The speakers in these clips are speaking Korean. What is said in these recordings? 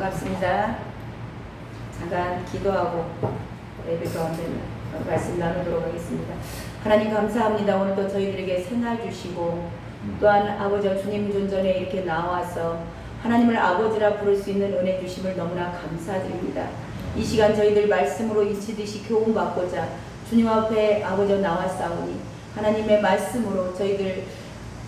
반갑습니다. 잠깐 기도하고 예배 가운데 말씀 나누도록 하겠습니다. 하나님 감사합니다. 오늘도 저희들에게 새날 주시고 또한 아버지 주님 존전에 이렇게 나와서 하나님을 아버지라 부를 수 있는 은혜 주심을 너무나 감사드립니다. 이 시간 저희들 말씀으로 일치듯이 교훈받고자 주님 앞에 아버지 나왔사오니 하나님의 말씀으로 저희들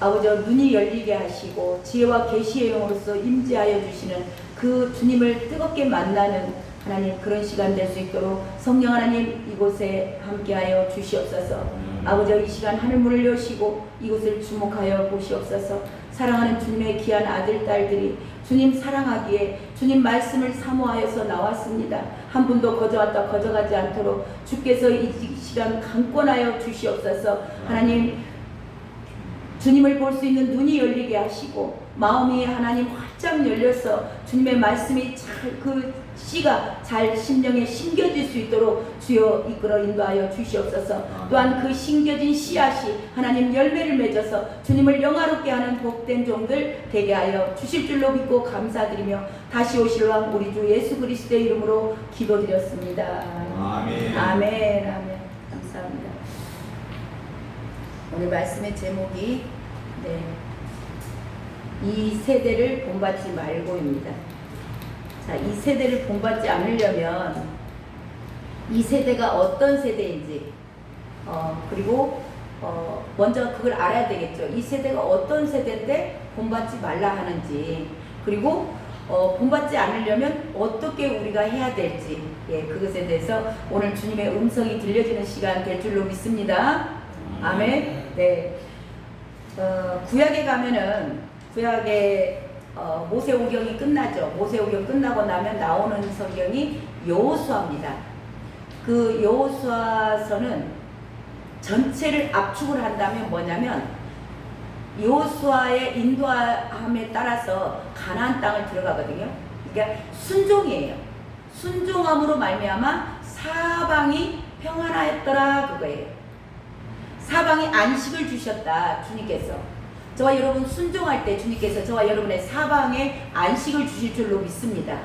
아버지 눈이 열리게 하시고 지혜와 계시의 영으로서 임재하여 주시는 그 주님을 뜨겁게 만나는 하나님 그런 시간 될 수 있도록 성령 하나님 이곳에 함께하여 주시옵소서. 아버지 이 시간 하늘문을 여시고 이곳을 주목하여 보시옵소서. 사랑하는 주님의 귀한 아들 딸들이 주님 사랑하기에 주님 말씀을 사모하여서 나왔습니다. 한 분도 거저왔다 거저가지 않도록 주께서 이 시간 강권하여 주시옵소서. 하나님 주님을 볼 수 있는 눈이 열리게 하시고 마음이 하나님 활짝 열려서 주님의 말씀이 잘 그 씨가 잘 심령에 심겨질 수 있도록 주여 이끌어 인도하여 주시옵소서. 또한 그 심겨진 씨앗이 하나님 열매를 맺어서 주님을 영화롭게 하는 복된 종들 되게 하여 주실 줄로 믿고 감사드리며 다시 오실 왕 우리 주 예수 그리스도의 이름으로 기도드렸습니다. 아멘. 아멘. 아멘. 감사합니다. 오늘 말씀의 제목이 이 세대를 본받지 말고입니다. 자, 이 세대를 본받지 않으려면 이 세대가 어떤 세대인지 그리고 먼저 그걸 알아야 되겠죠. 이 세대가 어떤 세대인데 본받지 말라 하는지, 그리고 본받지 않으려면 어떻게 우리가 해야 될지, 그것에 대해서 오늘 주님의 음성이 들려지는 시간 될 줄로 믿습니다. 아멘. 네. 구약에 가면은 구약에 모세오경이 끝나죠. 모세오경 끝나고 나면 나오는 성경이 여호수아입니다. 그 여호수아서는 전체를 압축을 한다면 뭐냐면 여호수아의 인도함에 따라서 가나안 땅을 들어가거든요. 그러니까 순종이에요. 순종함으로 말미암아 사방이 평안하였더라 그거예요. 사방이 안식을 주셨다 주님께서. 저와 여러분 순종할 때 주님께서 저와 여러분의 사방에 안식을 주실 줄로 믿습니다.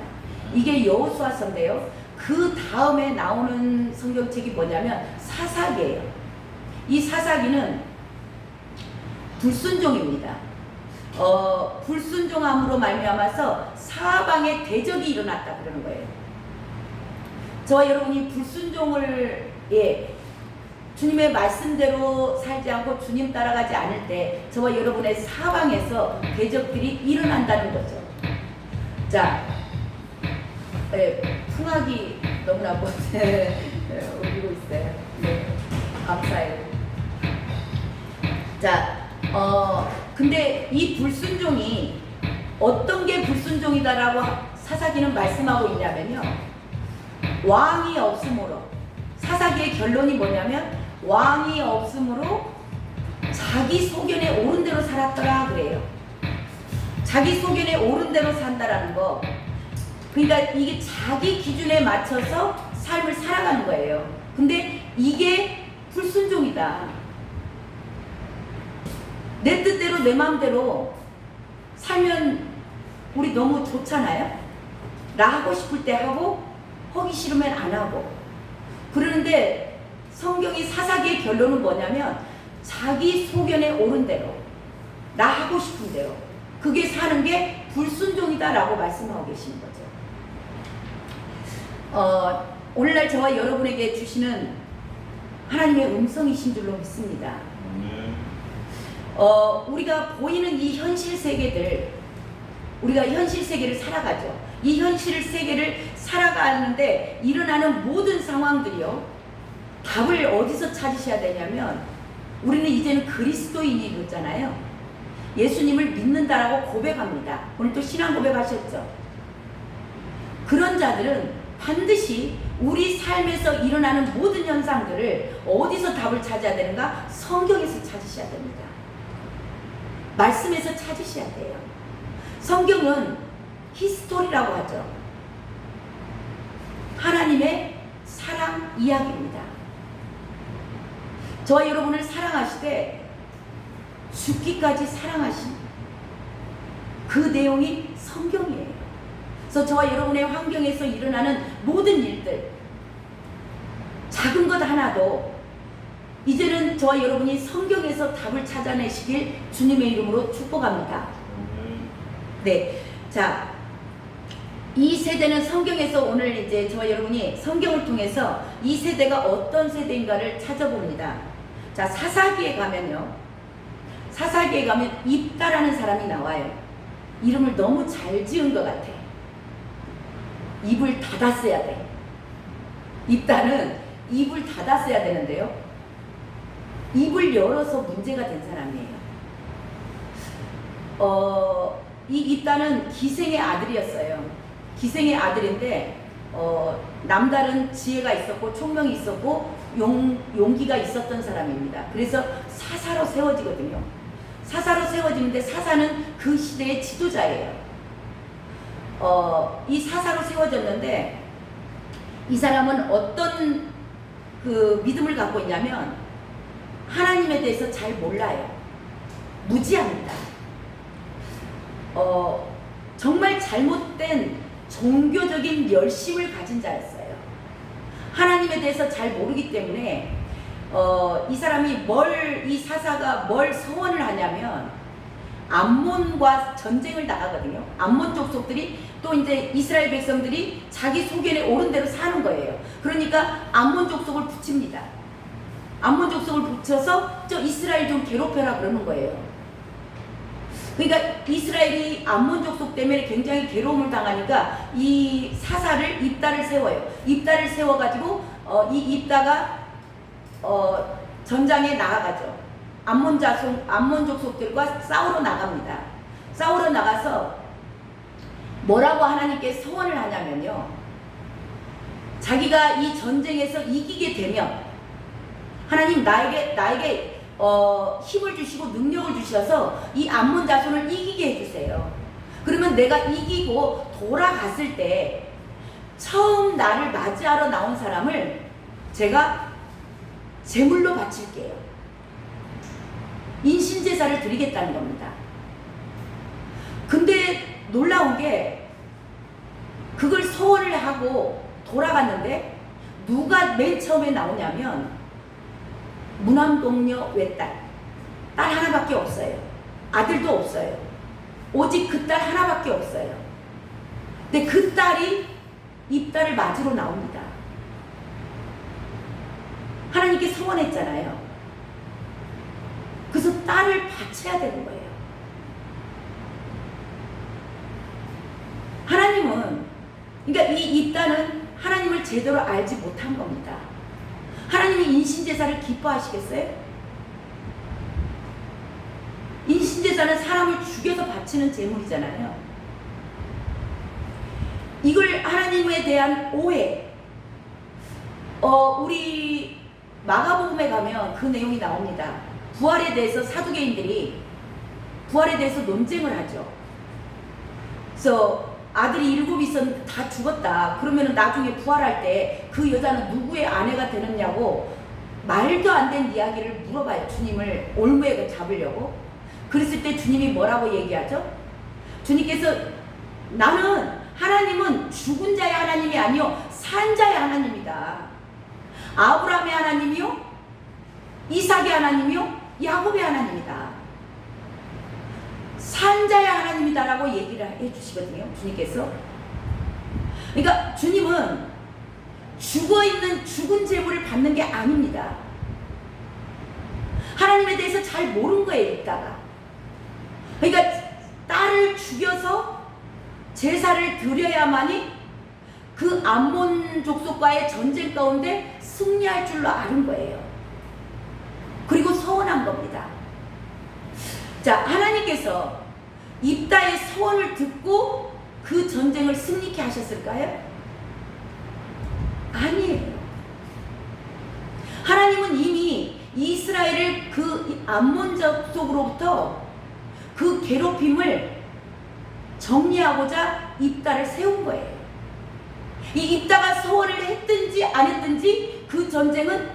이게 여호수아서인데요. 그 다음에 나오는 성경책이 뭐냐면 사사기예요. 이 사사기는 불순종입니다. 불순종함으로 말미암아서 사방에 대적이 일어났다 그러는 거예요. 저와 여러분이 불순종을 주님의 말씀대로 살지 않고 주님 따라가지 않을 때 저와 여러분의 사방에서 대적들이 일어난다는 거죠. 자, 풍악이 너무나 울리고 있어요. 감사해요. 자, 근데 이 불순종이 어떤 게 불순종이다라고 사사기는 말씀하고 있냐면요. 왕이 없으므로, 사사기의 결론이 뭐냐면 왕이 없으므로 자기 소견에 옳은 대로 살았더라 그래요. 자기 소견에 옳은 대로 산다라는 거, 그러니까 이게 자기 기준에 맞춰서 삶을 살아가는 거예요. 근데 이게 불순종이다. 내 뜻대로 내 마음대로 살면 우리 너무 좋잖아요. 나 하고 싶을 때 하고 하기 싫으면 안 하고 그러는데 성경이 사사기의 결론은 뭐냐면 자기 소견에 옳은 대로 나 하고 싶은 대로 그게 사는 게 불순종이다라고 말씀하고 계시는 거죠. 오늘날 저와 여러분에게 주시는 하나님의 음성이신 줄로 믿습니다. 우리가 보이는 이 현실 세계들, 우리가 현실 세계를 살아가죠. 이 현실 세계를 살아가는데 일어나는 모든 상황들이요, 답을 어디서 찾으셔야 되냐면 우리는 이제는 그리스도인이 됐잖아요. 예수님을 믿는다라고 고백합니다. 오늘 또 신앙 고백하셨죠. 그런 자들은 반드시 우리 삶에서 일어나는 모든 현상들을 어디서 답을 찾아야 되는가? 성경에서 찾으셔야 됩니다. 말씀에서 찾으셔야 돼요. 성경은 히스토리라고 하죠. 하나님의 사랑 이야기입니다. 저와 여러분을 사랑하시되 죽기까지 사랑하신 그 내용이 성경이에요. 그래서 저와 여러분의 환경에서 일어나는 모든 일들, 작은 것 하나도 이제는 저와 여러분이 성경에서 답을 찾아내시길 주님의 이름으로 축복합니다. 네, 자, 이 세대는 성경에서 오늘 이제 저와 여러분이 성경을 통해서 이 세대가 어떤 세대인가를 찾아봅니다. 자, 사사기에 가면요, 사사기에 가면 입다라는 사람이 나와요. 이름을 너무 잘 지은 것 같아. 입을 닫았어야 돼. 입다는 입을 닫았어야 되는데요, 입을 열어서 문제가 된 사람이에요. 이 입다는 기생의 아들이었어요. 기생의 아들인데 남다른 지혜가 있었고 총명이 있었고 용기가 있었던 사람입니다. 그래서 사사로 세워지거든요. 사사로 세워지는데 사사는 그 시대의 지도자예요. 이 사사로 세워졌는데 이 사람은 어떤 그 믿음을 갖고 있냐면 하나님에 대해서 잘 몰라요. 무지합니다. 정말 잘못된 종교적인 열심을 가진 자였어요. 하나님에 대해서 잘 모르기 때문에 이 사람이 이 사사가 뭘 서원을 하냐면 암몬과 전쟁을 나가거든요. 암몬 족속들이 또 이제 이스라엘 백성들이 자기 소견에 옳은 대로 사는 거예요. 그러니까 암몬 족속을 붙입니다. 암몬 족속을 붙여서 저 이스라엘 좀 괴롭혀라 그러는 거예요. 그러니까 이스라엘이 암몬 족속 때문에 굉장히 괴로움을 당하니까 이 사사를 입다를 세워요. 입다를 세워가지고 이 입다가 전장에 나아가죠. 암몬 족속들과 싸우러 나갑니다. 싸우러 나가서 뭐라고 하나님께 서원을 하냐면요, 자기가 이 전쟁에서 이기게 되면 하나님 나에게 힘을 주시고 능력을 주셔서 이 암몬 자손을 이기게 해주세요. 그러면 내가 이기고 돌아갔을 때 처음 나를 맞이하러 나온 사람을 제가 제물로 바칠게요. 인신제사를 드리겠다는 겁니다. 근데 놀라운 게 그걸 서원을 하고 돌아갔는데 누가 맨 처음에 나오냐면 무남동녀 외딸, 딸 하나밖에 없어요. 아들도 없어요. 오직 그 딸 하나밖에 없어요. 근데 그 딸이 입다를 맞으러 나옵니다. 하나님께 서원했잖아요. 그래서 딸을 바쳐야 되는 거예요. 하나님은, 그러니까 이 입다는 하나님을 제대로 알지 못한 겁니다. 하나님이 인신제사를 기뻐하시겠어요? 인신제사는 사람을 죽여서 바치는 제물이잖아요. 이걸 하나님에 대한 오해, 우리 마가복음에 가면 그 내용이 나옵니다. 부활에 대해서 사두개인들이 부활에 대해서 논쟁을 하죠. 그래서 아들이 7 있었는데 다 죽었다. 그러면 나중에 부활할 때 그 여자는 누구의 아내가 되느냐고 말도 안 되는 이야기를 물어봐요. 주님을 올무에 잡으려고. 그랬을 때 주님이 뭐라고 얘기하죠? 주님께서 하나님은 죽은 자의 하나님이 아니요 산 자의 하나님이다. 아브라함의 하나님이요, 이삭의 하나님이요, 야곱의 하나님이다. 산 자의 하나님이다라고 얘기를 해주시거든요, 주님께서. 그러니까 주님은 죽어있는 죽은 제물을 받는 게 아닙니다. 하나님에 대해서 잘 모르는 거예요, 이따가. 그러니까 딸을 죽여서 제사를 드려야만이 그 암몬 족속과의 전쟁 가운데 승리할 줄로 아는 거예요. 그리고 서원한 겁니다. 자, 하나님께서 입다의 서원을 듣고 그 전쟁을 승리케 하셨을까요? 아니에요. 하나님은 이미 이스라엘을 그 암몬 족속으로부터 그 괴롭힘을 정리하고자 입다를 세운 거예요. 이 입다가 서원을 했든지 안 했든지 그 전쟁은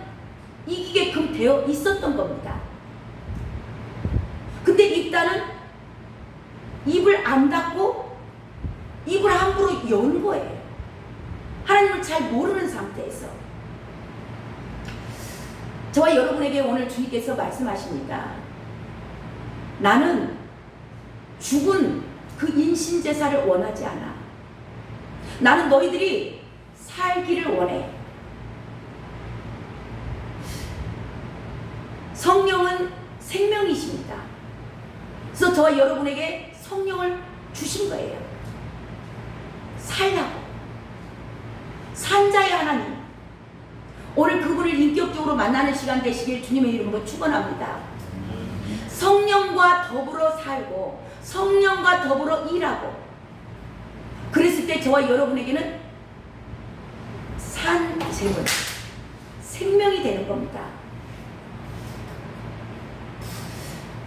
이기게끔 되어 있었던 겁니다. 근데 입다는 입을 안 닫고 입을 함부로 여는 거예요. 하나님을 잘 모르는 상태에서. 저와 여러분에게 오늘 주님께서 말씀하십니다. 나는 죽은 그 인신제사를 원하지 않아. 나는 너희들이 살기를 원해. 성령은 생명이십니다. 그래서 저와 여러분에게 성령을 주신 거예요. 살라고. 산자의 하나님. 오늘 그분을 인격적으로 만나는 시간 되시길 주님의 이름으로 축원합니다. 성령과 더불어 살고 성령과 더불어 일하고 그랬을 때 저와 여러분에게는 산 재물, 생명이 되는 겁니다.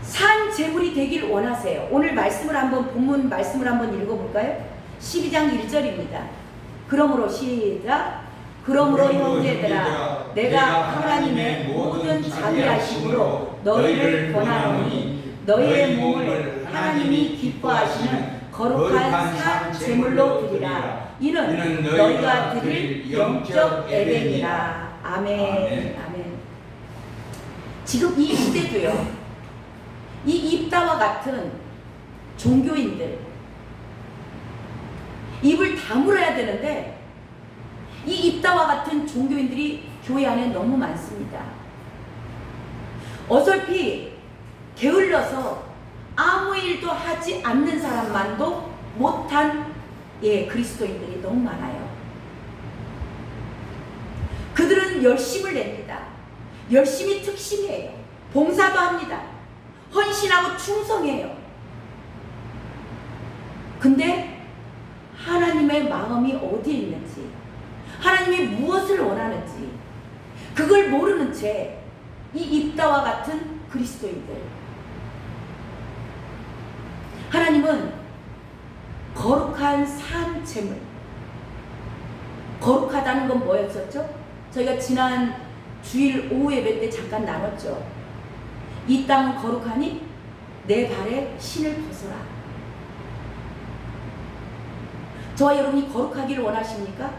산 재물이 되길 원하세요. 오늘 말씀을 한번 본문 말씀을 한번 읽어볼까요? 12장 1절입니다. 그러므로 시작. 그러므로 형제들아 내가 하나님의 모든 자비하심으로 너희를 권하노니 너희의 몸을 하나님이 기뻐하시는 거룩한 산 제물로 드리라. 이는 너희가 드릴 영적 예배니라. 아멘. 아멘. 지금 이 시대도요. 이 입다와 같은 종교인들 입을 다물어야 되는데 이 입다와 같은 종교인들이 교회 안에 너무 많습니다. 어설피 게을러서 아무 일도 하지 않는 사람만도 못한 그리스도인들이 너무 많아요. 그들은 열심을 냅니다. 열심히 특심이에요. 봉사도 합니다. 헌신하고 충성해요. 근데 하나님의 마음이 어디에 있는지 하나님이 무엇을 원하는지 그걸 모르는 채 이 입다와 같은 그리스도인들 하나님은 거룩한 산 제물 거룩하다는 건 뭐였었죠? 저희가 지난 주일 오후 예배 때 잠깐 나눴죠. 이 땅은 거룩하니 내 발에 신을 벗어라. 저와 여러분이 거룩하기를 원하십니까?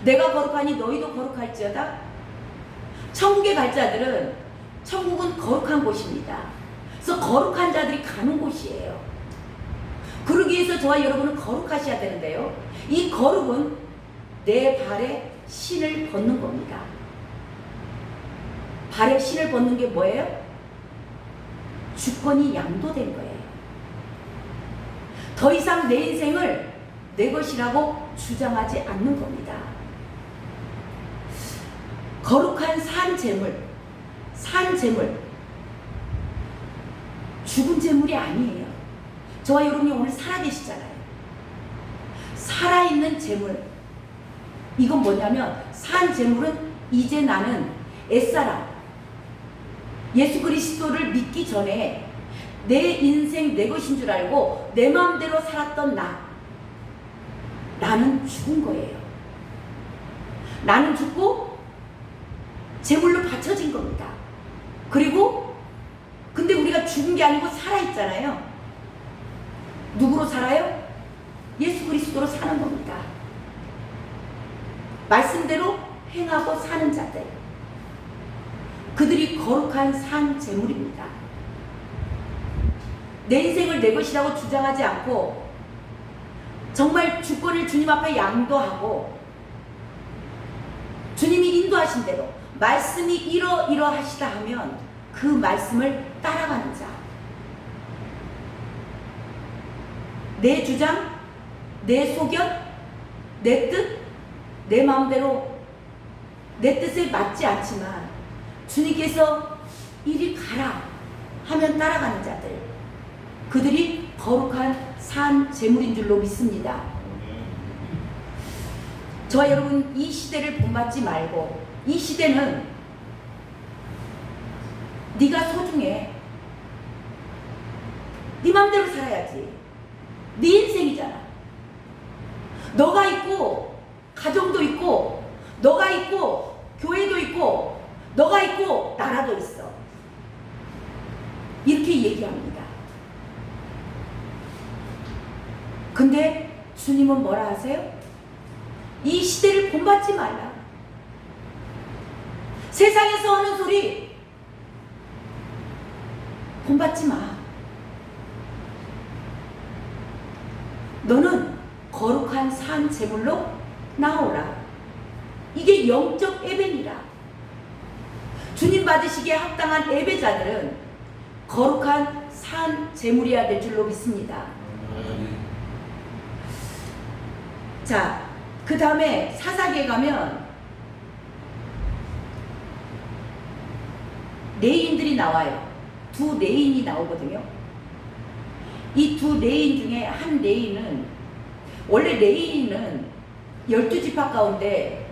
내가 거룩하니 너희도 거룩할지어다. 천국에 갈 자들은 천국은 거룩한 곳입니다. 그래서 거룩한 자들이 가는 곳이에요. 그러기 위해서 저와 여러분은 거룩하셔야 되는데요. 이 거룩은 내 발에 신을 벗는 겁니다. 발에 신을 벗는 게 뭐예요? 주권이 양도된 거예요. 더 이상 내 인생을 내 것이라고 주장하지 않는 겁니다. 거룩한 산 제물, 죽은 제물이 아니에요. 저와 여러분이 오늘 살아계시잖아요. 살아있는 제물. 이건 뭐냐면 산 제물은 이제 나는 옛사람 예수 그리스도를 믿기 전에 내 인생 내 것인 줄 알고 내 마음대로 살았던 나는 죽은 거예요. 나는 죽고 제물로 바쳐진 겁니다. 그리고 근데 우리가 죽은 게 아니고 살아있잖아요. 누구로 살아요? 예수 그리스도로 사는 겁니다. 말씀대로 행하고 사는 자들 그들이 거룩한 산 제물입니다. 내 인생을 내 것이라고 주장하지 않고 정말 주권을 주님 앞에 양도하고 주님이 인도하신 대로 말씀이 이러하시다 하면 그 말씀을 따라가는 자. 내 주장, 내 소견, 내 뜻, 내 마음대로 내 뜻에 맞지 않지만 주님께서 이리 가라 하면 따라가는 자들 그들이 거룩한 산 제물인 줄로 믿습니다. 저와 여러분 이 시대를 본받지 말고 이 시대는 네가 소중해. 네 맘대로 살아야지. 네 인생이잖아. 너가 있고 가정도 있고 너가 있고 교회도 있고 너가 있고 나라도 있어. 이렇게 얘기합니다. 근데 주님은 이 시대를 본받지 말라. 세상에서 하는 소리 본받지 마. 너는 거룩한 산 제물로 나오라. 이게 영적 예배니라. 주님 받으시기에 합당한 예배자들은 거룩한 산 제물이어야 될 줄로 믿습니다. 자, 그 다음에 사사기에 가면 레인들이 나와요. 두 레인이 나오거든요. 이 두 레인 중에 한 레인은, 원래 레인은 12지파 가운데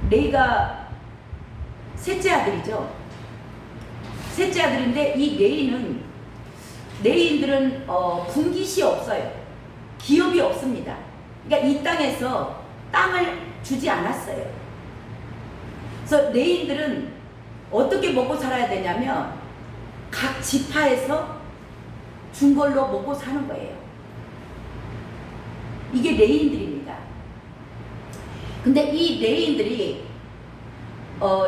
레이가 셋째 아들이죠. 셋째 아들인데 이 레인들은 분깃이 없어요. 기업이 없습니다. 그러니까 이 땅에서 땅을 주지 않았어요. 그래서 레인들은 어떻게 먹고 살아야 되냐면 각 지파에서 준 걸로 먹고 사는 거예요. 이게 레인들입니다. 근데 이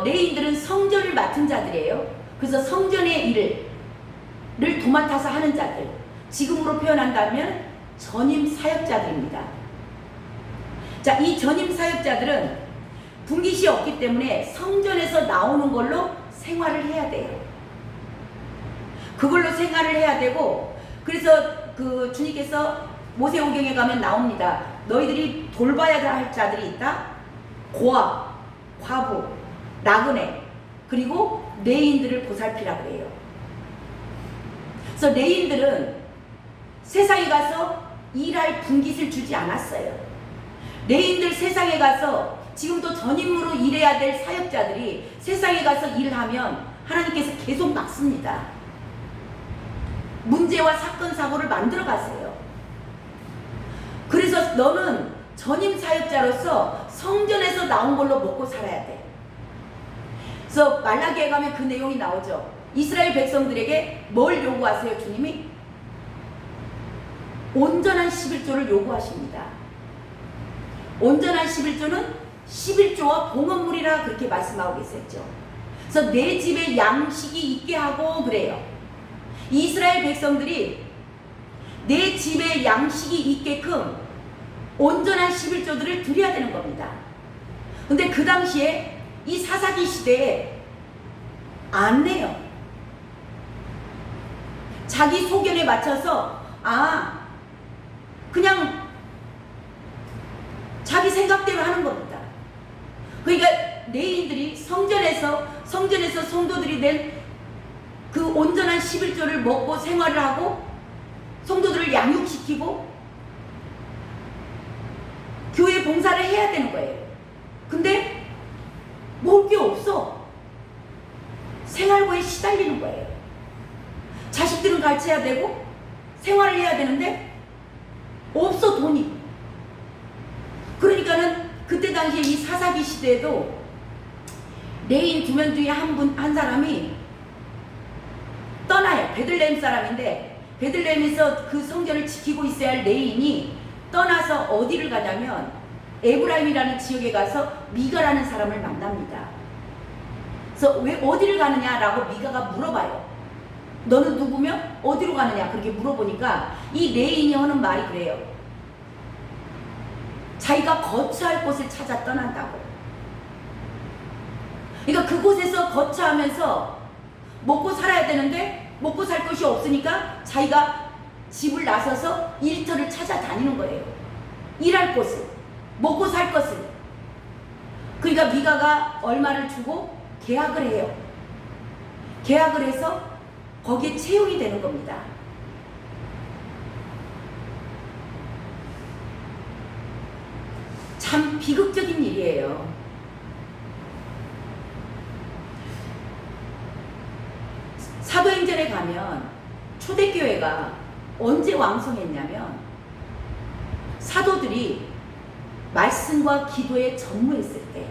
레인들은 성전을 맡은 자들이에요. 그래서 성전의 일을 도맡아서 하는 자들, 지금으로 표현한다면 전임 사역자들입니다. 자, 이 전임 사역자들은 분깃이 없기 때문에 성전에서 나오는 걸로 생활을 해야 돼요. 그걸로 생활을 해야 되고, 그래서 그 주님께서 모세오경에 가면 나옵니다. 너희들이 돌봐야 할 자들이 있다. 고아, 과부, 나그네, 그리고 레인들을 보살피라 그래요. 그래서 레인들은 세상에 가서 일할 분깃을 주지 않았어요. 레인들 세상에 가서 지금도 전임으로 일해야 될 사역자들이 세상에 가서 일하면 하나님께서 계속 막습니다. 문제와 사건 사고를 만들어 가세요. 그래서 너는 전임 사역자로서 성전에서 나온 걸로 먹고 살아야 돼. 그래서 말라기에 가면 그 내용이 나오죠. 이스라엘 백성들에게 뭘 요구하세요? 주님이 온전한 11조를 요구하십니다. 온전한 11조는 11조와 봉헌물이라 그렇게 말씀하고 계셨죠. 그래서 내 집에 양식이 있게 하고 그래요. 이스라엘 백성들이 내 집에 양식이 있게끔 온전한 11조들을 드려야 되는 겁니다. 근데 그 당시에 이 사사기 시대에 안 내요. 자기 소견에 맞춰서 그냥 자기 생각대로 하는 겁니다. 그러니까 레인들이 성전에서 성도들이 된 그 온전한 11조를 먹고 생활을 하고 성도들을 양육시키고 교회 봉사를 해야 되는 거예요. 근데 먹을 게 없어. 생활고에 시달리는 거예요. 자식들은 가르쳐야 되고 생활을 해야 되는데 없어, 돈이. 그러니까는 그때 당시에 이 사사기 시대에도 레인 2명 중에 한 사람이 떠나요. 베들레헴 사람인데 베들레헴에서 그 성전을 지키고 있어야 할 레인이 떠나서 어디를 가냐면 에브라임이라는 지역에 가서 미가라는 사람을 만납니다. 그래서 왜 어디를 가느냐라고 미가가 물어봐요. 너는 누구며 어디로 가느냐 그렇게 물어보니까 이 레인이 하는 말이 그래요. 자기가 거처할 곳을 찾아 떠난다고. 그러니까 그곳에서 거처하면서 먹고 살아야 되는데 먹고 살 것이 없으니까 자기가 집을 나서서 일터를 찾아다니는 거예요. 일할 곳을, 먹고 살 것을. 그러니까 미가가 얼마를 주고 계약을 해요. 계약을 해서 거기에 채용이 되는 겁니다. 참 비극적인 일이에요. 사도행전에 가면 초대교회가 언제 왕성했냐면 사도들이 말씀과 기도에 전무했을 때,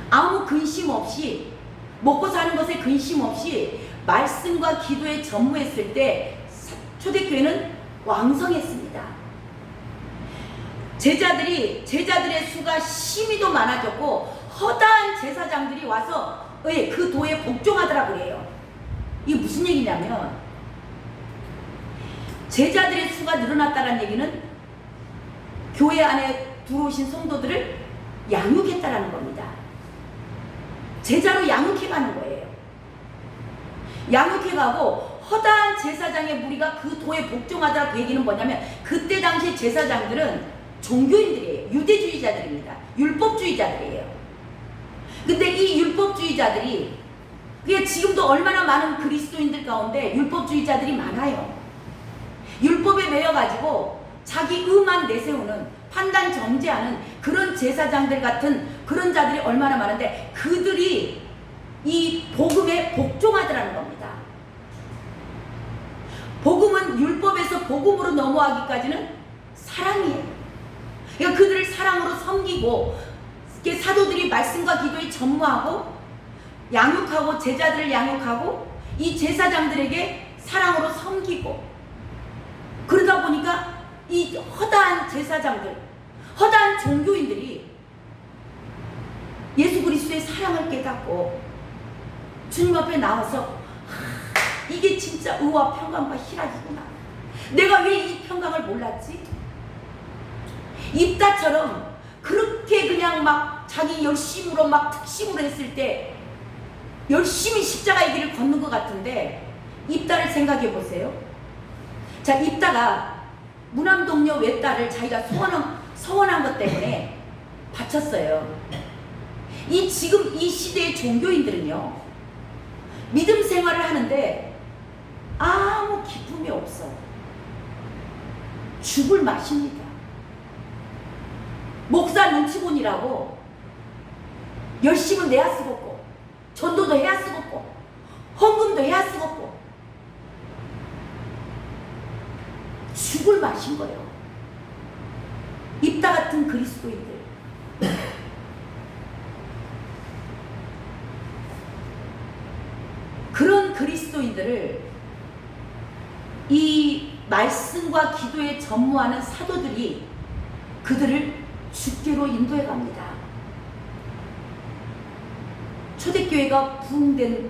아무 근심 없이, 먹고 사는 것에 근심 없이 말씀과 기도에 전무했을 때 초대교회는 왕성했습니다. 제자들의 수가 심히도 많아졌고 허다한 제사장들이 와서 그 도에 복종하더라고 그래요. 이게 무슨 얘기냐면 제자들의 수가 늘어났다는 얘기는 교회 안에 들어오신 성도들을 양육했다라는 겁니다. 제자로 양육해가는 거예요. 양육해가고 허다한 제사장의 무리가 그 도에 복종하더라. 그 얘기는 뭐냐면 그때 당시 제사장들은 종교인들이에요. 유대주의자들입니다. 율법주의자들이에요. 근데 이 율법주의자들이 그게 지금도 얼마나 많은 그리스도인들 가운데 율법주의자들이 많아요. 율법에 매여가지고 자기 의만 내세우는 판단 정죄하는 그런 제사장들 같은 그런 자들이 얼마나 많은데 그들이 이 복음에 복종하더라는 겁니다. 복음은 율법에서 복음으로 넘어가기까지는 사랑이에요. 그러니까 그들을 사랑으로 섬기고 사도들이 말씀과 기도에 전무하고 양육하고 제자들을 양육하고 이 제사장들에게 사랑으로 섬기고 그러다 보니까 이 허다한 제사장들, 허다한 종교인들이 예수 그리스도의 사랑을 깨닫고 주님 앞에 나와서 이게 진짜 의와 평강과 희락이구나. 내가 왜 이 평강을 몰랐지? 입다처럼 그렇게 그냥 막 자기 열심으로 막 특심으로 했을 때 열심히 십자가의 길을 걷는 것 같은데 입다를 생각해 보세요. 자, 입다가 무남동녀 외딸을 자기가 서원한 것 때문에 바쳤어요. 지금 이 시대의 종교인들은요, 믿음 생활을 하는데 아무 기쁨이 없어. 죽을 맛입니다. 목사 눈치 보니라고 열심은 내야 쓰겠고 전도도 해야 쓰겠고 헌금도 해야 쓰겠고 죽을 맛인 거예요. 입다 같은 그리스도인들. 그런 그리스도인들을 이 말씀과 기도에 전무하는 사도들이 그들을 주께로 인도해 갑니다. 초대교회가 부흥된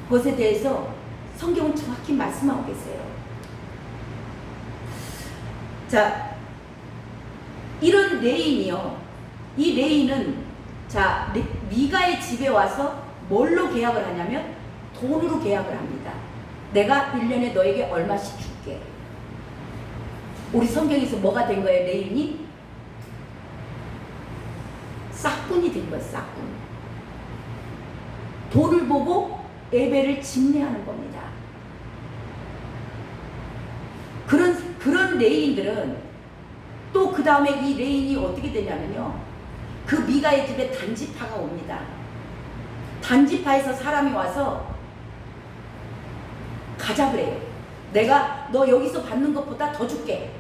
것에 대해서 성경은 정확히 말씀하고 계세요. 자, 이런 레인이요. 이 레인은 자, 미가의 집에 와서 뭘로 계약을 하냐면 돈으로 계약을 합니다. 내가 1년에 너에게 얼마씩 줄게. 우리 성경에서 뭐가 된 거예요? 레인이 싹군이 된 거예요. 싹군. 돈을 보고 예배를 집례하는 겁니다. 그런 레인들은 또 그 다음에 이 레인이 어떻게 되냐면요, 그 미가의 집에 단지파가 옵니다. 단지파에서 사람이 와서 가자 그래요. 내가 너 여기서 받는 것보다 더 줄게.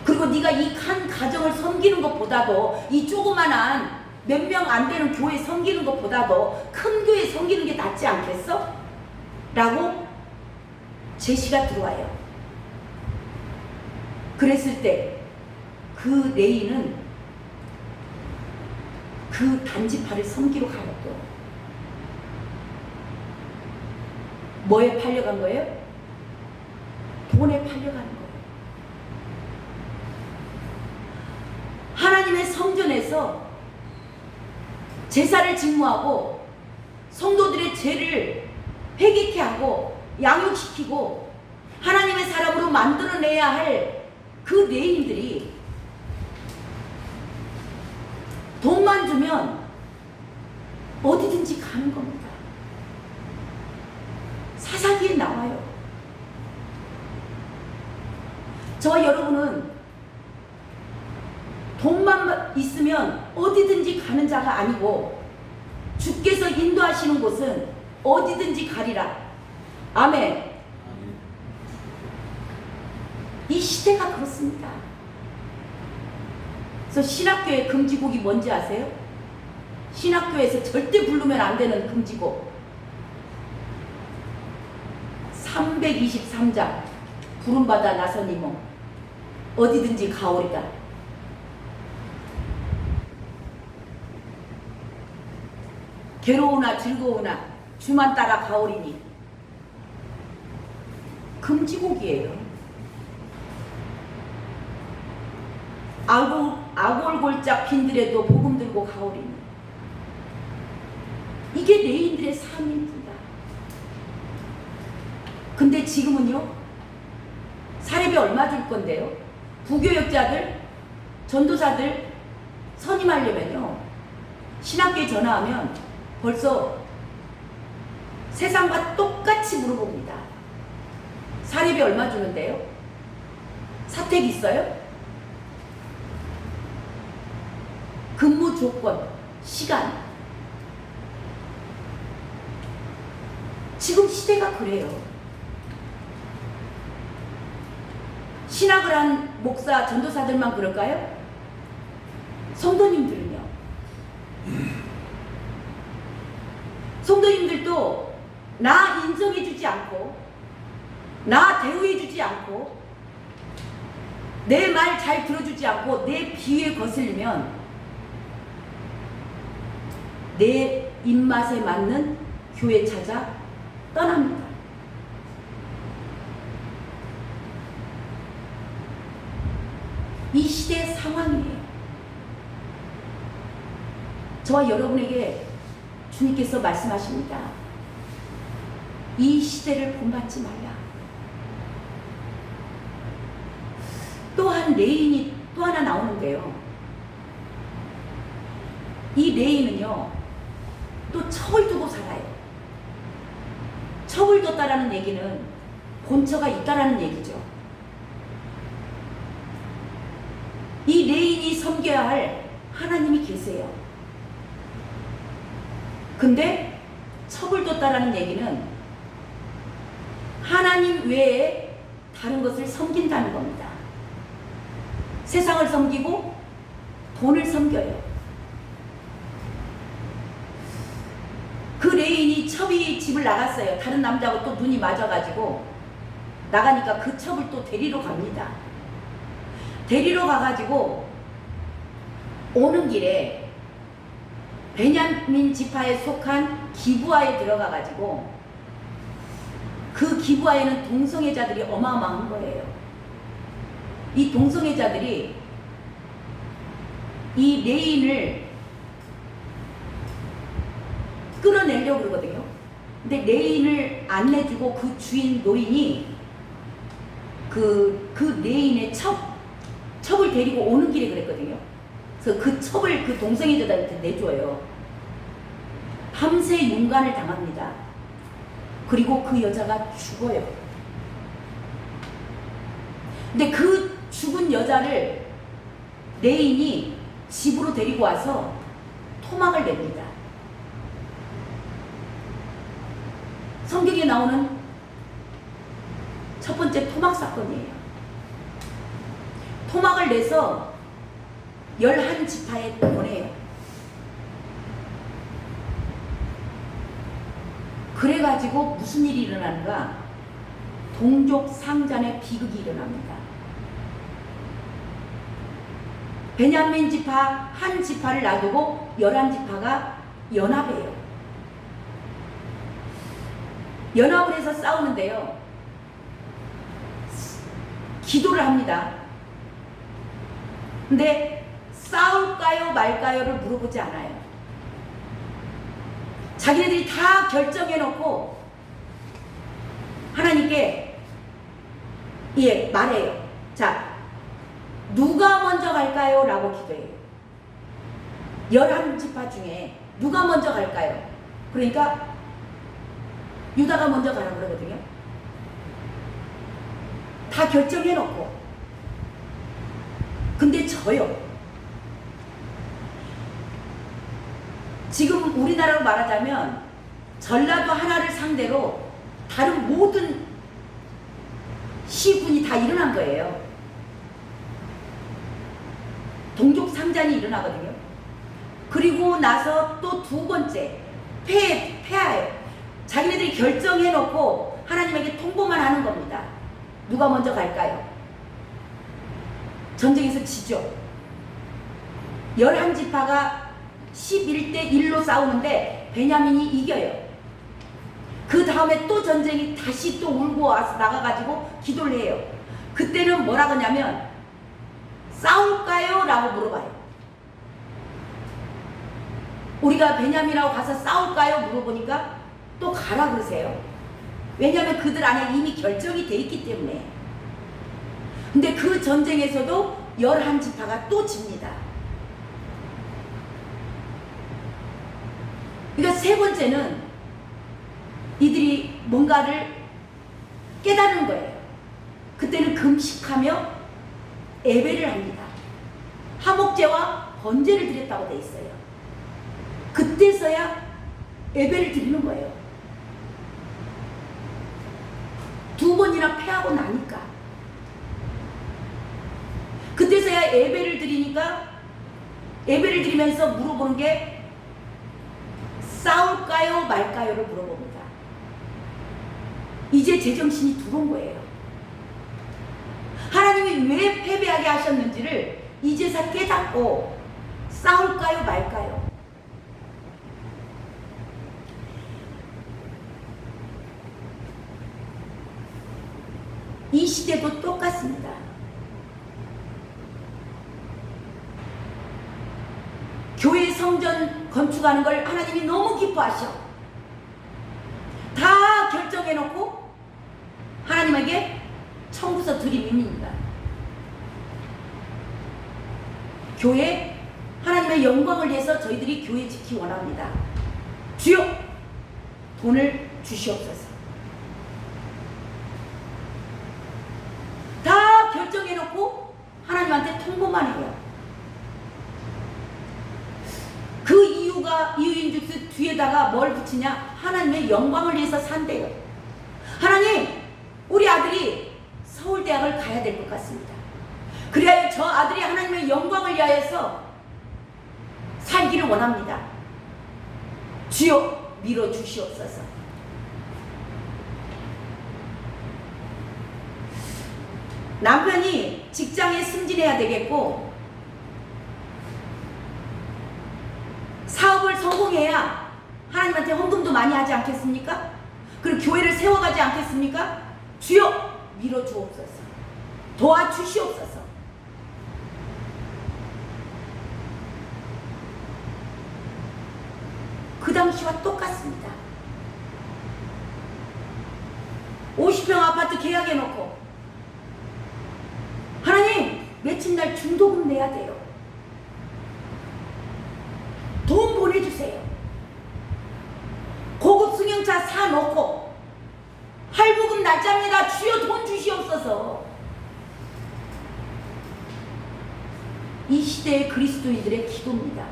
그리고 네가 이 한 가정을 섬기는 것보다도 이 조그만한 몇 명 안 되는 교회 섬기는 것보다도 큰 교회 섬기는 게 낫지 않겠어? 라고 제시가 들어와요. 그랬을 때 그 레인은 그 단지파를 섬기러 가요. 또 뭐에 팔려간 거예요? 돈에 팔려가는 거예요. 하나님의 성전에서 제사를 직무하고 성도들의 죄를 회개케 하고 양육시키고 하나님의 사람으로 만들어내야 할 그 레인들이 돈만 주면 어디든지 가는 겁니다. 사사기에 나와요. 저와 여러분은 돈만 있으면 어디든지 가는 자가 아니고 주께서 인도하시는 곳은 어디든지 가리라. 아멘. 이 시대가 그렇습니다. 그래서 신학교의 금지곡이 뭔지 아세요? 신학교에서 절대 부르면 안 되는 금지곡 323장 부름받아 나선 이몽. 어디든지 가오리다. 괴로우나 즐거우나 주만 따라 가오리니. 금지곡이에요. 아골골짝 빈들에도 복음 들고 가오리니. 이게 레인들의 삶입니다. 근데 지금은요, 사례비 얼마 줄 건데요? 부교역자들, 전도사들 선임하려면요, 신학교에 전화하면 벌써 세상과 똑같이 물어봅니다. 사례비 얼마 주는데요? 사택 있어요? 근무 조건, 시간. 지금 시대가 그래요. 신학을 한 목사, 전도사들만 그럴까요? 성도님들은요? 성도님들도 나 인정해주지 않고, 나 대우해주지 않고, 내 말 잘 들어주지 않고 내 비위에 거슬리면 내 입맛에 맞는 교회 찾아 떠납니다. 이 시대의 상황이에요. 저와 여러분에게 주님께서 말씀하십니다. 이 시대를 본받지 말라. 또한 레인이 또 하나 나오는데요. 이 레인은요, 또 척을 두고 살아요. 척을 뒀다라는 얘기는 본처가 있다라는 얘기죠. 이 레인이 섬겨야 할 하나님이 계세요. 근데 척을 뒀다라는 얘기는 하나님 외에 다른 것을 섬긴다는 겁니다. 세상을 섬기고 돈을 섬겨요. 그 레인이 첩이 집을 나갔어요. 다른 남자하고 또 눈이 맞아가지고 나가니까 그 첩을 또 데리러 갑니다. 데리러 가가지고 오는 길에 베냐민 지파에 속한 기브아에 들어가가지고 그 기브아에는 동성애자들이 어마어마한 거예요. 이 동성애자들이 이 레인을 끌어내려고 그러거든요. 근데 레인을 안 내주고 그 주인 노인이 그 레인의 첩을 데리고 오는 길에 그랬거든요. 그래서 그 첩을 그 동성애자들한테 내줘요. 밤새 윤관을 당합니다. 그리고 그 여자가 죽어요. 근데 그 죽은 여자를 레인이 집으로 데리고 와서 토막을 냅니다. 성경에 나오는 첫 번째 토막 사건이에요. 토막을 내서 11지파에 보내요. 그래가지고 무슨 일이 일어나는가? 동족 상잔의 비극이 일어납니다. 베냐민 지파 한 지파를 놔두고 11지파가 연합해요. 연합을 해서 싸우는데요. 기도를 합니다. 근데 싸울까요 말까요를 물어보지 않아요. 자기네들이 다 결정해놓고 하나님께 말해요. 자, 누가 먼저 갈까요? 라고 기도해요. 11지파 중에 누가 먼저 갈까요? 그러니까 유다가 먼저 가라고 그러거든요. 다 결정해놓고. 근데 져요. 지금 우리나라로 말하자면 전라도 하나를 상대로 다른 모든 시군이 다 일어난 거예요. 동족 상잔이 일어나거든요. 그리고 나서 또 두 번째 폐하예요. 자기네들이 결정해놓고 하나님에게 통보만 하는 겁니다. 누가 먼저 갈까요? 전쟁에서 지죠. 11지파가 11대 1로 싸우는데 베냐민이 이겨요. 그 다음에 또 전쟁이 다시 또 울고 와서 나가가지고 기도를 해요. 그때는 뭐라 그러냐면 싸울까요? 라고 물어봐요. 우리가 베냐민하고 가서 싸울까요? 물어보니까 또 가라 그러세요. 왜냐하면 그들 안에 이미 결정이 돼 있기 때문에. 근데 그 전쟁에서도 11지파가 또 집니다. 그러니까 세 번째는 이들이 뭔가를 깨달은 거예요. 그때는 금식하며 예배를 합니다. 화목제와 번제를 드렸다고 돼 있어요. 그때서야 예배를 드리는 거예요. 두 번이나 패하고 나니까. 그때서야 예배를 드리니까 예배를 드리면서 물어보는 게 싸울까요 말까요를 물어봅니다. 이제 제정신이 들어온 거예요. 하나님이 왜 패배하게 하셨는지를 이제서 깨닫고 싸울까요 말까요. 이 시대도 똑같습니다. 교회 성전 건축하는 걸 하나님이 너무 기뻐하셔. 다 결정해놓고 하나님에게 청구서 드림입니다. 교회 하나님의 영광을 위해서 저희들이 교회 짓기 원합니다. 주여 돈을 주시옵소서. 다 결정해놓고 하나님한테 통보만 해요. 그 이유인즉슨 뒤에다가 뭘 붙이냐? 하나님의 영광을 위해서 산대요. 하나님, 우리 아들이 서울대학을 가야 될 것 같습니다. 그래야 저 아들이 하나님의 영광을 위하여서 살기를 원합니다. 주여 밀어주시옵소서. 남편이 직장에 승진해야 되겠고 사업을 성공해야 하나님한테 헌금도 많이 하지 않겠습니까? 그리고 교회를 세워가지 않겠습니까? 주여 밀어주옵소서. 도와주시옵소서. 그 당시와 똑같습니다. 50평 아파트 계약해놓고 하나님 며칠날 중도금 내야 돼요. 돈 보내주세요. 고급 승용차 사놓고 할부금 날짜입니다. 주여 돈 주시옵소서. 이 시대의 그리스도인들의 기도입니다.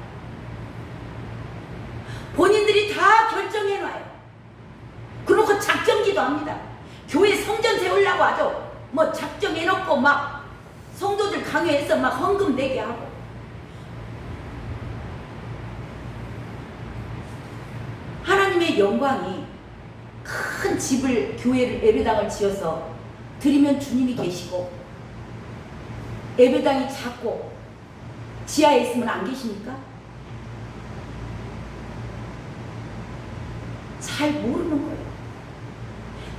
본인들이 다 결정해놔요. 그러고 작정기도 합니다. 교회 성전 세우려고 하죠. 뭐 작정해놓고 막 성도들 강요해서 막 헌금 내게 하고. 하나님의 영광이 큰 집을, 교회를, 예배당을 지어서 드리면 주님이 계시고 예배당이 작고 지하에 있으면 안 계십니까? 잘 모르는 거예요.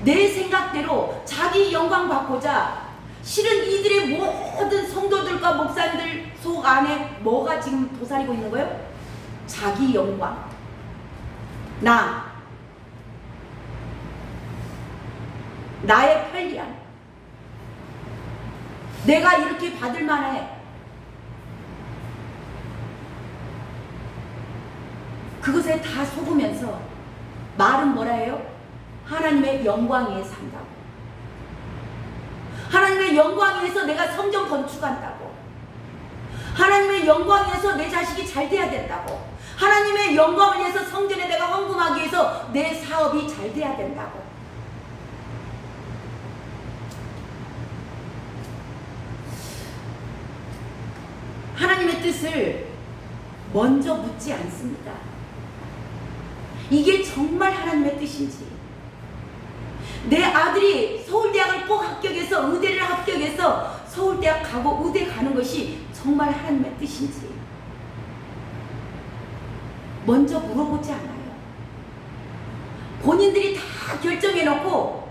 내 생각대로 자기 영광 받고자 실은 이들의 모든 성도들과 목사님들 속 안에 뭐가 지금 도사리고 있는 거예요? 자기 영광. 나의 편리함. 내가 이렇게 받을 만해. 그것에 다 속으면서 말은 뭐라 해요? 하나님의 영광 위에 산다고. 하나님의 영광 위에서 내가 성전 건축한다고. 하나님의 영광 위에서 내 자식이 잘 돼야 된다고. 하나님의 영광을 위해서 성전에 내가 헌금하기 위해서 내 사업이 잘 돼야 된다고. 하나님의 뜻을 먼저 묻지 않습니다. 이게 정말 하나님의 뜻인지, 내 아들이 서울대학을 꼭 합격해서 의대를 합격해서 서울대학 가고 의대 가는 것이 정말 하나님의 뜻인지 먼저 물어보지 않아요. 본인들이 다 결정해놓고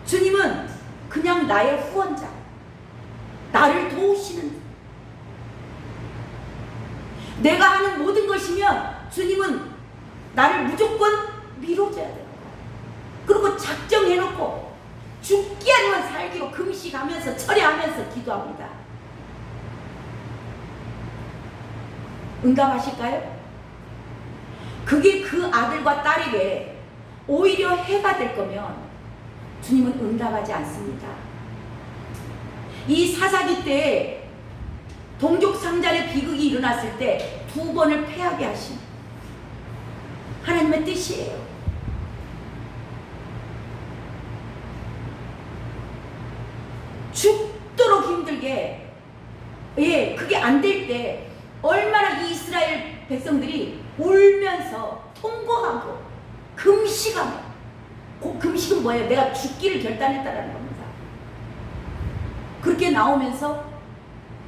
주님은 그냥 나의 후원자, 나를 도우시는, 내가 하는 모든 것이면 주님은 나를 무조건 밀어줘야 돼요. 그리고 작정해놓고 죽기 아니면 살기로 금식하면서 철회하면서 기도합니다. 응답하실까요? 그게 그 아들과 딸에게 오히려 해가 될 거면 주님은 응답하지 않습니다. 이 사사기 때 동족상잔의 비극이 일어났을 때 2번을 패하게 하신 하나님의 뜻이에요. 죽도록 힘들게, 그게 안 될 때 얼마나 이 이스라엘 백성들이 울면서 통곡하고 금식하며, 금식은 뭐예요? 내가 죽기를 결단했다라는 겁니다. 그렇게 나오면서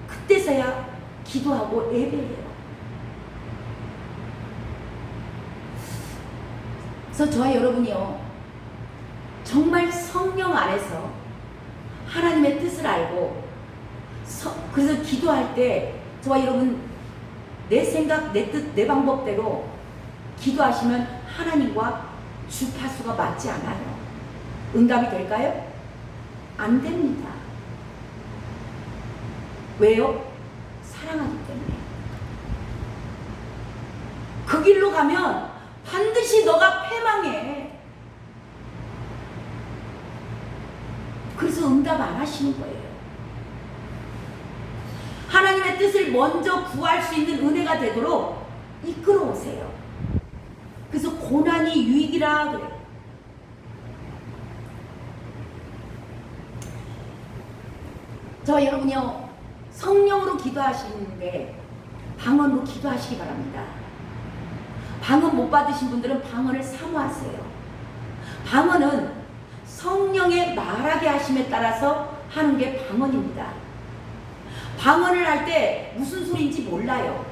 그때서야 기도하고 예배해요. 그래서 저와 여러분이요, 정말 성령 안에서 하나님의 뜻을 알고 그래서 기도할 때 저와 여러분 내 생각, 내 뜻, 내 방법대로 기도하시면 하나님과 주파수가 맞지 않아요. 응답이 될까요? 안 됩니다. 왜요? 사랑하기 때문에. 그 길로 가면 반드시 너가 패망해. 그래서 응답 안 하시는 거예요. 하나님의 뜻을 먼저 구할 수 있는 은혜가 되도록 이끌어 오세요. 그래서 고난이 유익이라 그래요. 저 여러분이요, 성령으로 기도하시는데 방언으로 기도하시기 바랍니다. 방언 못 받으신 분들은 방언을 사모하세요. 방언은 성령의 말하게 하심에 따라서 하는 게 방언입니다. 방언을 할 때 무슨 소리인지 몰라요.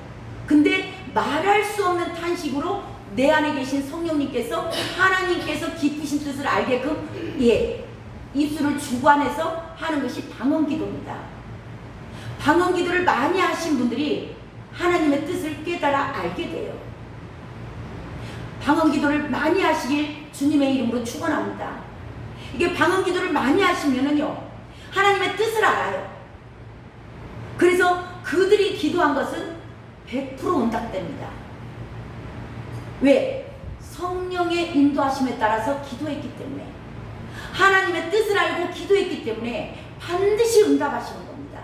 근데 말할 수 없는 탄식으로 내 안에 계신 성령님께서, 하나님께서 깊으신 뜻을 알게끔 입술을 주관해서 하는 것이 방언 기도입니다. 방언 기도를 많이 하신 분들이 하나님의 뜻을 깨달아 알게 돼요. 방언 기도를 많이 하시길 주님의 이름으로 축원합니다. 이게 방언 기도를 많이 하시면은요, 하나님의 뜻을 알아요. 그래서 그들이 기도한 것은 100% 응답됩니다. 왜? 성령의 인도하심에 따라서 기도했기 때문에, 하나님의 뜻을 알고 기도했기 때문에 반드시 응답하시는 겁니다.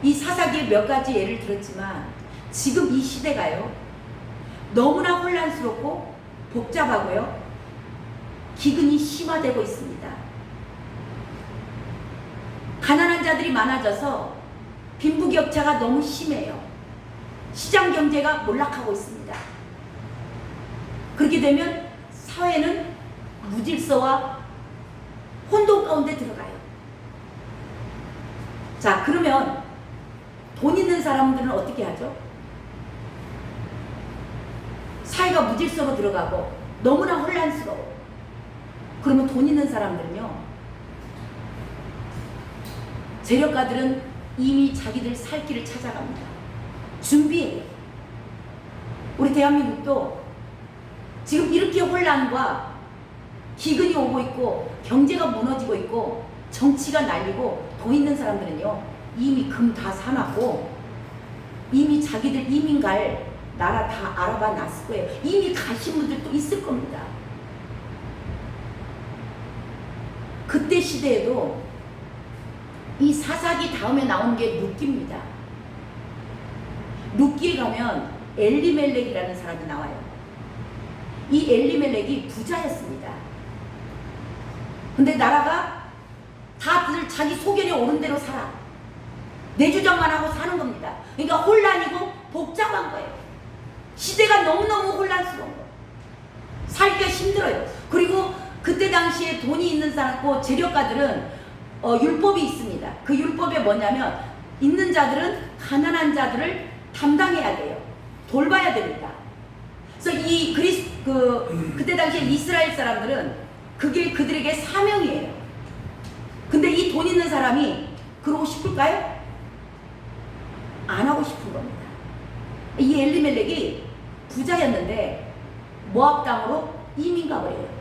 이 사사기에 몇 가지 예를 들었지만 지금 이 시대가요, 너무나 혼란스럽고 복잡하고요, 기근이 심화되고 있습니다. 가난한 자들이 많아져서 빈부격차가 너무 심해요. 시장 경제가 몰락하고 있습니다. 그렇게 되면 사회는 무질서와 혼돈 가운데 들어가요. 자, 그러면 돈 있는 사람들은 어떻게 하죠? 사회가 무질서로 들어가고 너무나 혼란스러워. 그러면 돈 있는 사람들은요, 재력가들은 이미 자기들 살 길을 찾아갑니다. 준비해요. 우리 대한민국도 지금 이렇게 혼란과 기근이 오고 있고 경제가 무너지고 있고 정치가 날리고, 돈 있는 사람들은요 이미 금 다 사놨고 이미 자기들 이민 갈 나라 다 알아봐 놨을 거예요. 이미 가신 분들도 있을 겁니다. 그때 시대에도 이 사사기 다음에 나오는 게 룻기입니다. 룻기에 가면 엘리멜렉이라는 사람이 나와요. 이 엘리멜렉이 부자였습니다. 근데 나라가 다들 자기 소견에 오른 대로 살아. 내 주장만 하고 사는 겁니다. 그러니까 혼란이고 복잡한 거예요. 시대가 너무너무 혼란스러운 거예요. 살기가 힘들어요. 그리고 그때 당시에 돈이 있는 사람고 재력가들은 율법이 있습니다. 그 율법에 뭐냐면 있는 자들은 가난한 자들을 담당해야 돼요. 돌봐야 됩니다. 그래서 그때 당시에 이스라엘 사람들은 그게 그들에게 사명이에요. 근데 이 돈 있는 사람이 그러고 싶을까요? 안 하고 싶은 겁니다. 이 엘리멜렉이 부자였는데 모압 땅으로 이민 가버려요.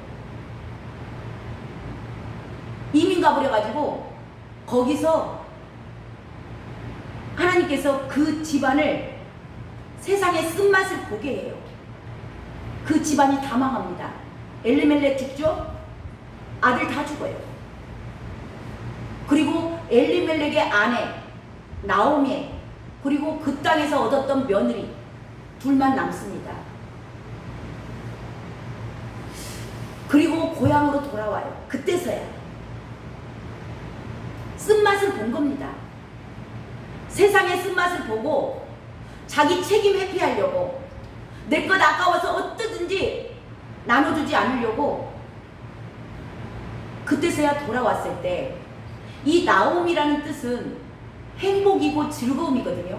이민 가버려가지고 거기서 하나님께서 그 집안을 세상의 쓴맛을 보게 해요. 그 집안이 다 망합니다. 엘리멜렉 죽죠? 아들 다 죽어요. 그리고 엘리멜렉의 아내 나오미, 그리고 그 땅에서 얻었던 며느리 둘만 남습니다. 그리고 고향으로 돌아와요. 그때서야 쓴맛을 본 겁니다. 세상의 쓴맛을 보고 자기 책임 회피하려고, 내 것 아까워서 어떠든지 나눠주지 않으려고 그때서야 돌아왔을 때, 이 나옴이라는 뜻은 행복이고 즐거움이거든요.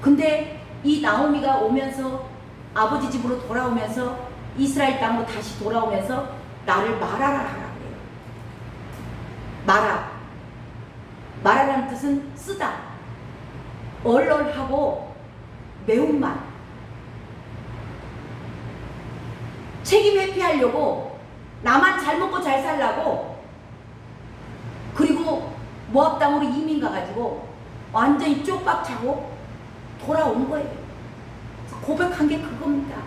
근데 이 나오미가 오면서 아버지 집으로 돌아오면서 이스라엘 땅으로 다시 돌아오면서 나를 말하라 하라 그래요. 말하라는 뜻은 쓰다, 얼얼하고 매운맛, 책임 회피하려고, 나만 잘 먹고 잘 살라고, 그리고 모압 땅으로 이민 가가지고 완전히 쪽박 차고 돌아온 거예요. 고백한 게 그겁니다.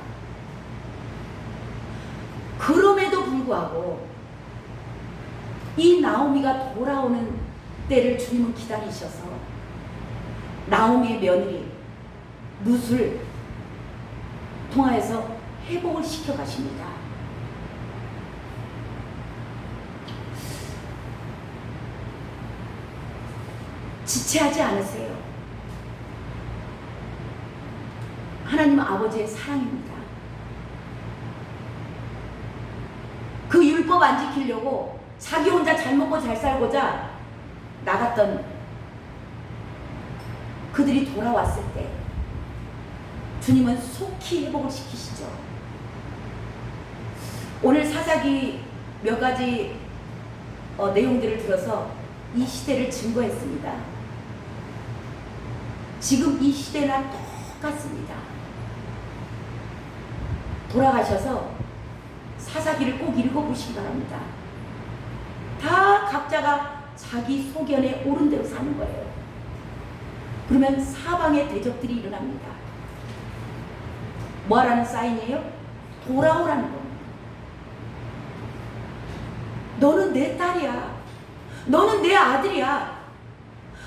그럼에도 불구하고 이 나오미가 돌아오는 때를 주님은 기다리셔서 나오미의 며느리 룻을 통하여서 회복을 시켜가십니다. 지체하지 않으세요. 하나님 아버지의 사랑입니다. 그 율법 안 지키려고 자기 혼자 잘 먹고 잘 살고자 나갔던 그들이 돌아왔을 때 주님은 속히 회복을 시키시죠. 오늘 사사기 몇 가지 내용들을 들어서 이 시대를 증거했습니다. 지금 이 시대랑 똑같습니다. 돌아가셔서 사사기를 꼭 읽어보시기 바랍니다. 다 각자가 자기 소견에 옳은 대로 사는 거예요. 그러면 사방에 대적들이 일어납니다. 뭐하라는 사인이에요? 돌아오라는 겁니다. 너는 내 딸이야. 너는 내 아들이야.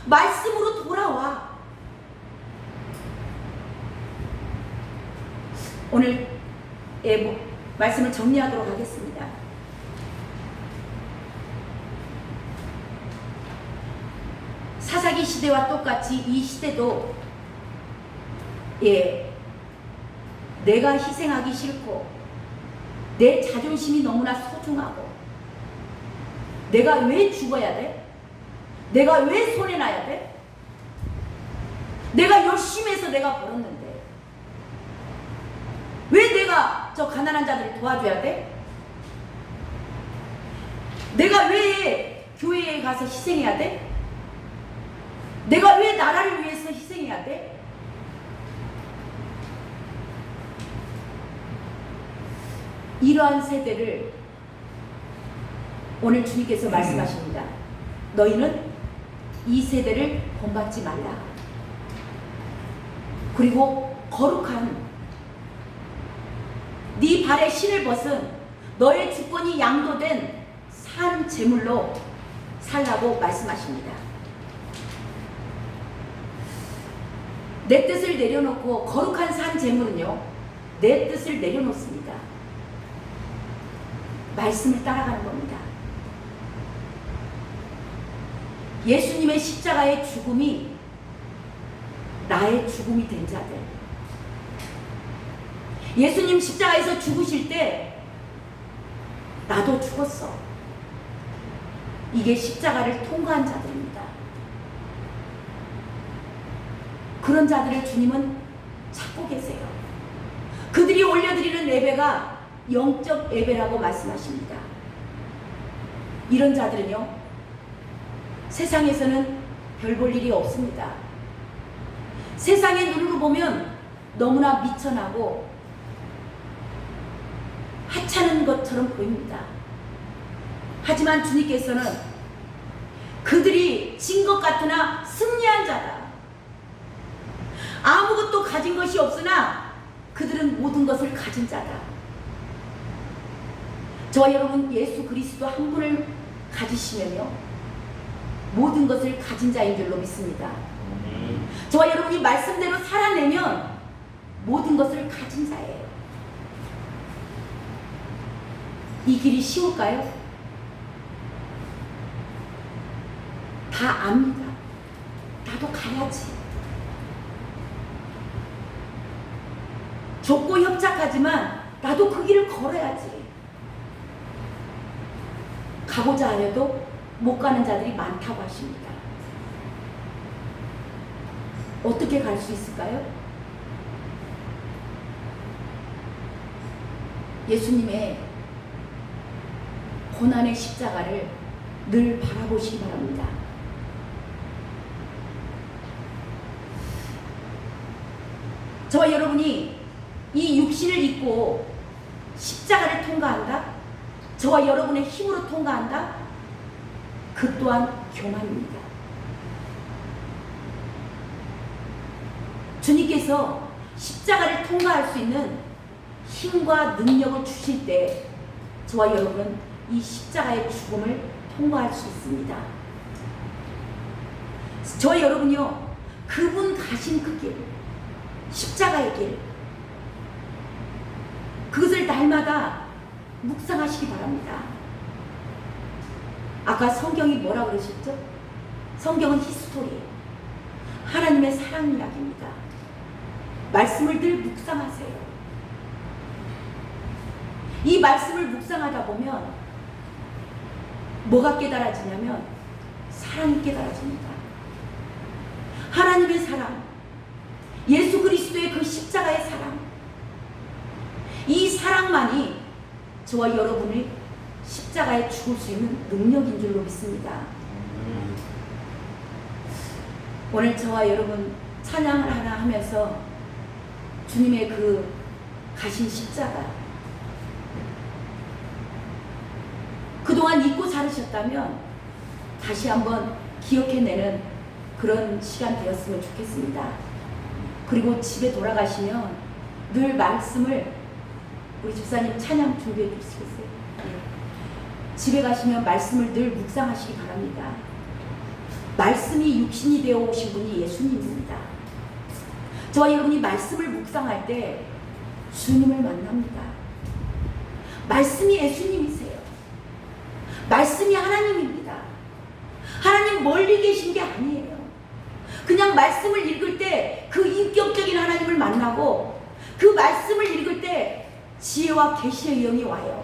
말씀으로 돌아와. 오늘 말씀을 정리하도록 하겠습니다. 사사기 시대와 똑같이 이 시대도 내가 희생하기 싫고 내 자존심이 너무나 소중하고 내가 왜 죽어야 돼? 내가 왜 손해나야 돼? 내가 열심히 해서 내가 벌었는데 왜 내가 저 가난한 자들을 도와줘야 돼? 내가 왜 교회에 가서 희생해야 돼? 내가 왜 나라를 위해서 희생해야 돼? 이러한 세대를 오늘 주님께서 말씀하십니다. 너희는 이 세대를 본받지 말라. 그리고 거룩한 네 발에 신을 벗은 너의 주권이 양도된 산 제물로 살라고 말씀하십니다. 내 뜻을 내려놓고 거룩한 산 제물은요, 내 뜻을 내려놓습니다. 말씀을 따라가는 겁니다. 예수님의 십자가의 죽음이 나의 죽음이 된 자들, 예수님 십자가에서 죽으실 때 나도 죽었어. 이게 십자가를 통과한 자들입니다. 그런 자들을 주님은 찾고 계세요. 그들이 올려드리는 예배가 영적 예배라고 말씀하십니다. 이런 자들은요, 세상에서는 별 볼 일이 없습니다. 세상의 눈으로 보면 너무나 미천하고 하찮은 것처럼 보입니다. 하지만 주님께서는 그들이 진 것 같으나 승리한 자다. 아무것도 가진 것이 없으나 그들은 모든 것을 가진 자다. 저와 여러분 예수 그리스도 한 분을 가지시면요, 모든 것을 가진 자인 줄로 믿습니다. 저와 여러분이 말씀대로 살아내면 모든 것을 가진 자예요. 이 길이 쉬울까요? 다 압니다. 나도 가야지. 좁고 협착하지만 나도 그 길을 걸어야지. 가고자 하여도 못 가는 자들이 많다고 하십니다. 어떻게 갈 수 있을까요? 예수님의 고난의 십자가를 늘 바라보시기 바랍니다. 저와 여러분이 이 육신을 입고 십자가를 통과한다? 저와 여러분의 힘으로 통과한다? 그 또한 교만입니다. 주님께서 십자가를 통과할 수 있는 힘과 능력을 주실 때 저와 여러분은 이 십자가의 죽음을 통과할 수 있습니다. 저와 여러분이요, 그분 가신 그 길, 십자가의 길, 그것을 날마다 묵상하시기 바랍니다. 아까 성경이 뭐라 그러셨죠? 성경은 히스토리, 하나님의 사랑 이야기입니다. 말씀을 늘 묵상하세요. 이 말씀을 묵상하다 보면 뭐가 깨달아지냐면 사랑이 깨달아집니다. 하나님의 사랑, 예수 그리스도의 그 십자가의 사랑, 이 사랑만이 저와 여러분이 십자가에 죽을 수 있는 능력인 줄로 믿습니다. 오늘 저와 여러분 찬양을 하나 하면서 주님의 그 가신 십자가, 그동안 잊고 살으셨다면 다시 한번 기억해내는 그런 시간 되었으면 좋겠습니다. 그리고 집에 돌아가시면 늘 말씀을, 우리 집사님 찬양 준비해 주시겠어요? 네. 집에 가시면 말씀을 늘 묵상하시기 바랍니다. 말씀이 육신이 되어 오신 분이 예수님입니다. 저와 여러분이 말씀을 묵상할 때 주님을 만납니다. 말씀이 예수님이세요. 말씀이 하나님입니다. 하나님 멀리 계신 게 아니에요. 그냥 말씀을 읽을 때 그 인격적인 하나님을 만나고 그 말씀을 읽을 때 지혜와 계시의 영이 와요.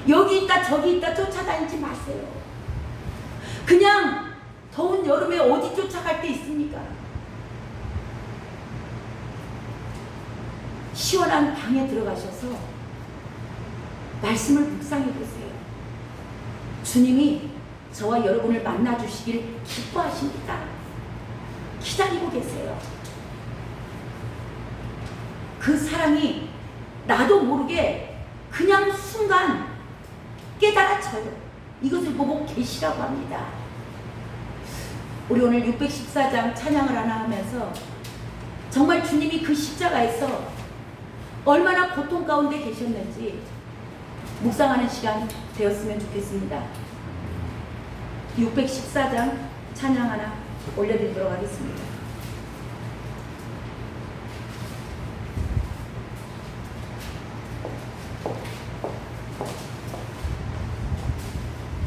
여기 있다 저기 있다 쫓아다니지 마세요. 그냥 더운 여름에 어디 쫓아갈 데 있습니까? 시원한 방에 들어가셔서 말씀을 묵상해 보세요. 주님이 저와 여러분을 만나 주시길 기뻐하십니다. 기다리고 계세요. 그 사랑이 나도 모르게 그냥 순간 깨달아져요. 이것을 보고 계시라고 합니다. 우리 오늘 614장 찬양을 하나 하면서 정말 주님이 그 십자가에서 얼마나 고통 가운데 계셨는지 묵상하는 시간 되었으면 좋겠습니다. 614장 찬양 하나 올려드리도록 하겠습니다.